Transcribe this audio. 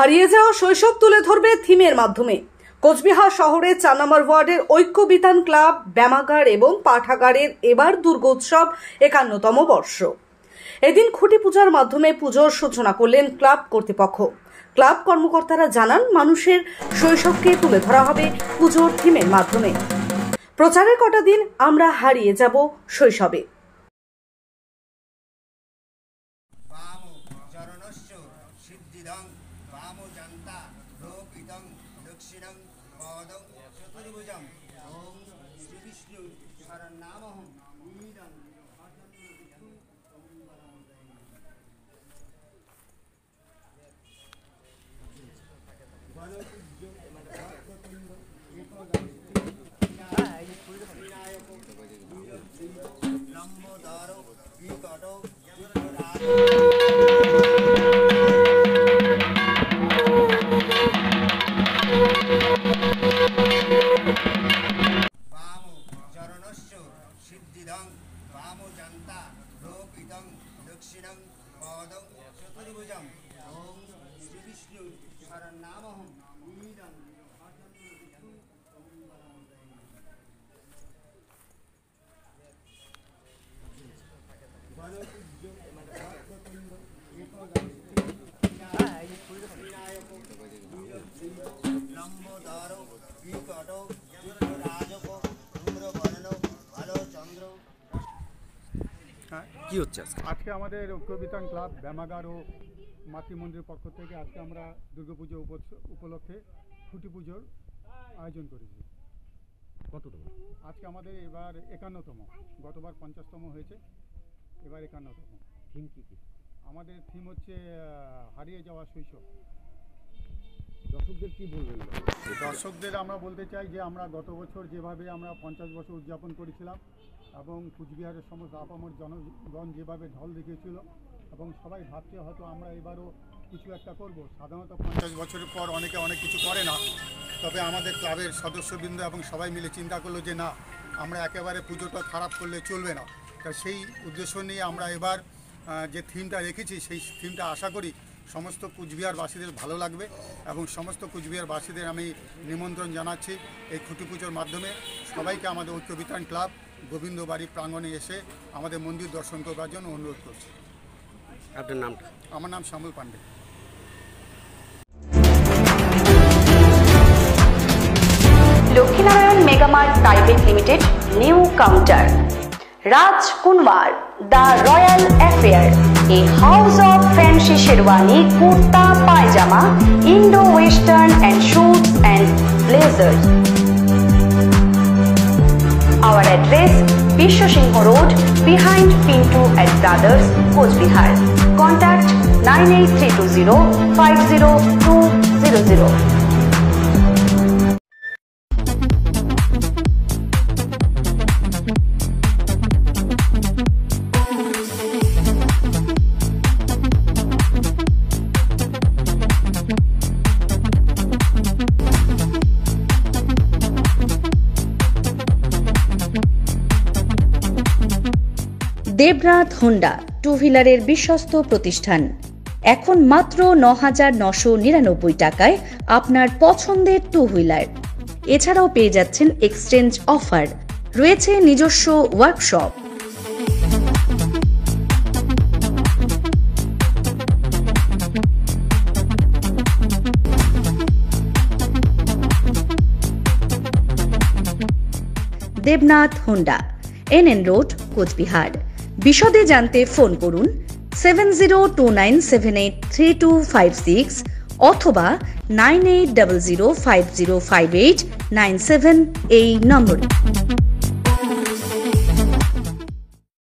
হারিয়ে যাওয়া শৈশব তুলে ধরবে থিমের মাধ্যমে। কোচবিহার শহরের ৪ নম্বর ওয়ার্ডের ঐক্যবিতান ক্লাব, ব্যায়ামাগার এবং পাঠাগারের এবার দুর্গোৎসব ৫১তম বর্ষ। এদিন খুঁটি পূজার মাধ্যমে পুজোর সূচনা করলেন ক্লাব কর্তৃপক্ষ। ক্লাব কর্মকর্তারা জানান, মানুষের শৈশবকে তুলে ধরা হবে পুজোর থিমের মাধ্যমে। প্রচারের কটা দিন আমরা হারিয়ে যাব শৈশবে। কি হচ্ছে আজকে আমাদের ঐক্যবিতান ক্লাব, ব্যায়ামাগার ও মাতৃমন্দিরের পক্ষ থেকে আজকে আমরা দুর্গাপুজো উপলক্ষে খুঁটি পুজোর আয়োজন করেছি। কততম? আজকে আমাদের এবার ৫১তম। গতবার ৫০তম হয়েছে, এবার ৫১তম। থিম কি? আমাদের থিম হচ্ছে হারিয়ে যাওয়া শৈশব। দর্শকদের কি বলবেন? দর্শকদের আমরা বলতে চাই যে আমরা গত বছর যেভাবে আমরা ৫০ বছর উদযাপন করেছিলাম এবং কুচবিহারের সমস্ত আপামর জনগণ যেভাবে ঢল দেখিয়েছিল এবং সবাই ভাবছে হয়তো আমরা এবারও কিছু একটা করব। সাধারণত ৫০ বছরের পর অনেকে অনেক কিছু করে না, তবে আমাদের ক্লাবের সদস্যবৃন্দ এবং সবাই মিলে চিন্তা করলো যে না, আমরা একেবারে পুজোটা খারাপ করলে চলবে না। তা সেই উদ্দেশ্য নিয়ে আমরা এবার যে থিমটা রেখেছি, সেই থিমটা আশা করি সমস্ত কুচবিহারবাসীদের ভালো লাগবে এবং সমস্ত কুচবিহারবাসীদের আমি নিমন্ত্রণ জানাচ্ছি এই খুঁটি পুজোর মাধ্যমে সবাইকে আমাদের ঐক্যবিতান ক্লাব গোবিন্দবাড়ি প্রাঙ্গণে এসে আমাদের মন্দির দর্শন করবার জন্য অনুরোধ করছি। আপনার নামটা? আমার নাম Shyamal Pandey. Laxminarayan Megamart private limited, new counter, Raj Kunwar, The Royal Affair, a house of fancy sherwani, kurta, pajama, Indo-Western and suits and blazers. Our address, Vishwa Singh Road, behind Pinto and Brothers, Coachbihar. Contact 98320 50200. Debnath Honda two হুইলারের বিশ্বস্ত প্রতিষ্ঠান। এখন মাত্র ৯,৯৯৯ টাকায় আপনার পছন্দের two wheeler. এছাড়াও পেয়ে যাচ্ছেন এক্সচেঞ্জ অফার। রয়েছে নিজস্ব workshop. Debnath Honda, NN road, Coochbehar. বিশদে জানতে ফোন করুন 7029783256 অথবা 9800505897 এই নম্বরে।